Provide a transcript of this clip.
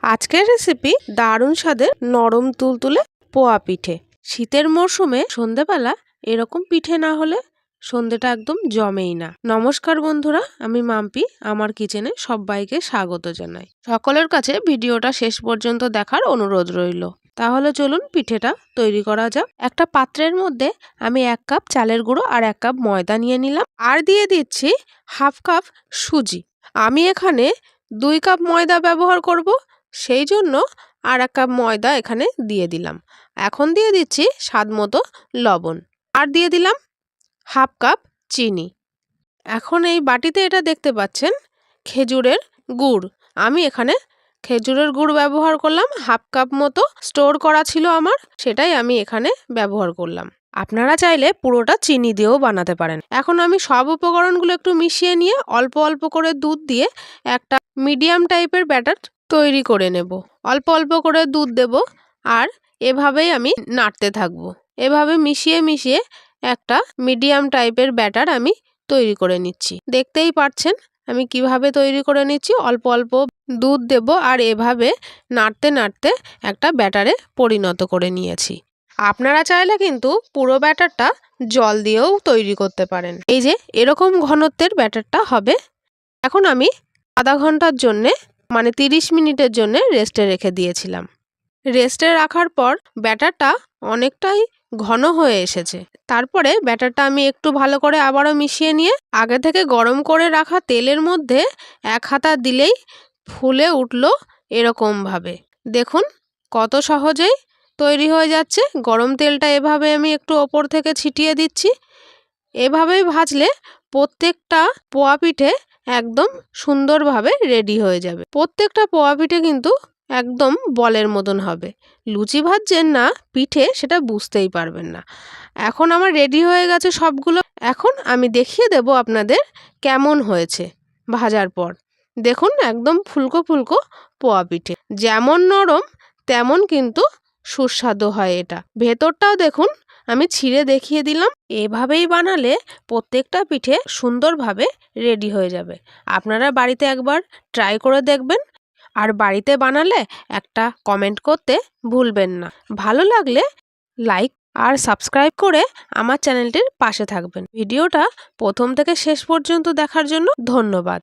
আজকের রেসিপি দারুণ স্বাদের নরম তুলতুলে পোয়া পিঠে। শীতের মরশুমে সন্ধেবেলা এরকম পিঠে না হলে সন্ধেটা একদম জমেই না। নমস্কার বন্ধুরা, আমি মাম্পি। আমার কিচেনে সবাইকে স্বাগত জানাই। সকলের কাছে ভিডিওটা শেষ পর্যন্ত দেখার অনুরোধ রইল। তাহলে চলুন পিঠেটা তৈরি করা যাক। একটা পাত্রের মধ্যে আমি 1 কাপ চালের গুঁড়ো আর 1 কাপ ময়দা নিয়ে নিলাম, আর দিয়ে দিচ্ছি হাফ কাপ সুজি। আমি এখানে 2 কাপ ময়দা ব্যবহার করব, সেই জন্য আর 1 কাপ ময়দা এখানে দিয়ে দিলাম। এখন দিয়ে দিচ্ছি স্বাদ মতো লবণ, আর দিয়ে দিলাম হাফ কাপ চিনি। এখন এই বাটিতে এটা দেখতে পাচ্ছেন খেজুরের গুড়। আমি এখানে খেজুরের গুড় ব্যবহার করলাম, হাফ কাপ মতো স্টোর করা ছিল আমার, সেটাই আমি এখানে ব্যবহার করলাম। আপনারা চাইলে পুরোটা চিনি দিয়েও বানাতে পারেন। এখন আমি সব উপকরণগুলো একটু মিশিয়ে নিয়ে অল্প অল্প করে দুধ দিয়ে একটা মিডিয়াম টাইপের ব্যাটার তৈরি করে নেব। অল্প অল্প করে দুধ দেব, আর এভাবেই আমি নাড়তে থাকবো। এভাবে মিশিয়ে মিশিয়ে একটা মিডিয়াম টাইপের ব্যাটার আমি তৈরি করে নিচ্ছি। দেখতেই পাচ্ছেন আমি কিভাবে তৈরি করে নিচ্ছি। অল্প অল্প দুধ দেব, আর এভাবে নাড়তে নাড়তে একটা ব্যাটারে পরিণত করে নিয়েছি। আপনারা চাইলে কিন্তু পুরো ব্যাটারটা জল দিয়েও তৈরি করতে পারেন। এই যে এরকম ঘনত্বের ব্যাটারটা হবে। এখন আমি আধা ঘন্টার জন্যে, মানে 30 মিনিটের জন্য রেস্টে রেখে দিয়েছিলাম। রেস্টে রাখার পর ব্যাটারটা অনেকটাই ঘন হয়ে এসেছে। তারপরে ব্যাটারটা আমি একটু ভালো করে আবারও মিশিয়ে নিয়ে আগে থেকে গরম করে রাখা তেলের মধ্যে 1 হাতা দিলেই ফুলে উঠল এরকমভাবে। দেখুন কত সহজেই তৈরি হয়ে যাচ্ছে। গরম তেলটা এভাবে আমি একটু ওপর থেকে ছিটিয়ে দিচ্ছি। এভাবেই ভাজলে প্রত্যেকটা পোয়া পিঠে একদম সুন্দরভাবে রেডি হয়ে যাবে। প্রত্যেকটা পোয়া পিঠে কিন্তু একদম বলের মতন হবে। লুচি ভাজছেন না পিঠে, সেটা বুঝতেই পারবেন না। এখন আমার রেডি হয়ে গেছে সবগুলো। এখন আমি দেখিয়ে দেব আপনাদের কেমন হয়েছে ভাজার পর। দেখুন একদম ফুলকো ফুলকো পোয়া পিঠে, যেমন নরম তেমন কিন্তু সুস্বাদু হয় এটা। ভেতরটাও দেখুন, আমি ছিঁড়ে দেখিয়ে দিলাম। এভাবেই বানালে প্রত্যেকটা পিঠে সুন্দরভাবে রেডি হয়ে যাবে। আপনারা বাড়িতে একবার ট্রাই করে দেখবেন, আর বাড়িতে বানালে একটা কমেন্ট করতে ভুলবেন না। ভালো লাগলে লাইক আর সাবস্ক্রাইব করে আমার চ্যানেলটির পাশে থাকবেন। ভিডিওটা প্রথম থেকে শেষ পর্যন্ত দেখার জন্য ধন্যবাদ।